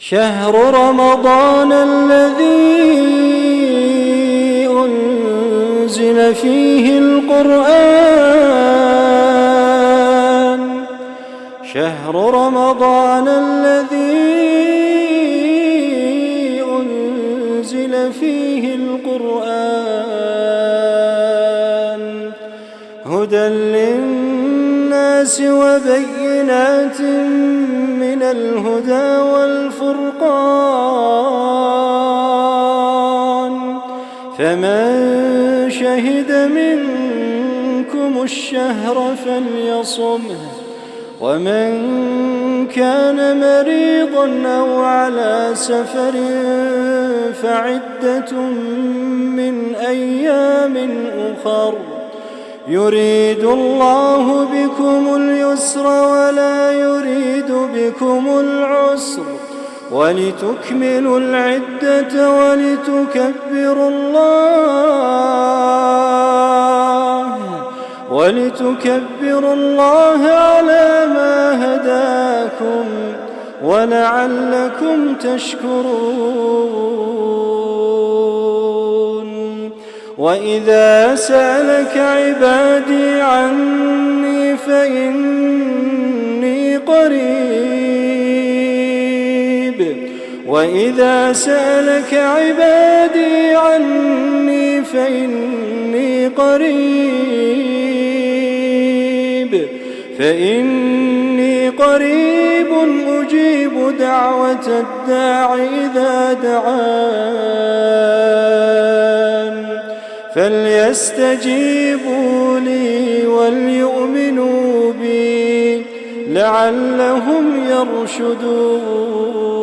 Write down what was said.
شهر رمضان الذي أنزل فيه القرآن شهر رمضان الذي أنزل فيه القرآن هدى للناس وبينات من الهدى والفرقان فمن شهد منكم الشهر فليصمه ومن كان مريضا أو على سفر فعدة من أيام أخر يريد الله بكم اليسر ولا يريد بكم العسر ولتكملوا العدة ولتكبروا الله على ما هداكم ولعلكم تشكرون وإذا سألك عبادي عني فإني قريب وإذا سألك عبادي عني فإني قريب أجيب دعوة الداع إذا دعان فليستجيبوا لي وليؤمنوا بي لعلهم يرشدون.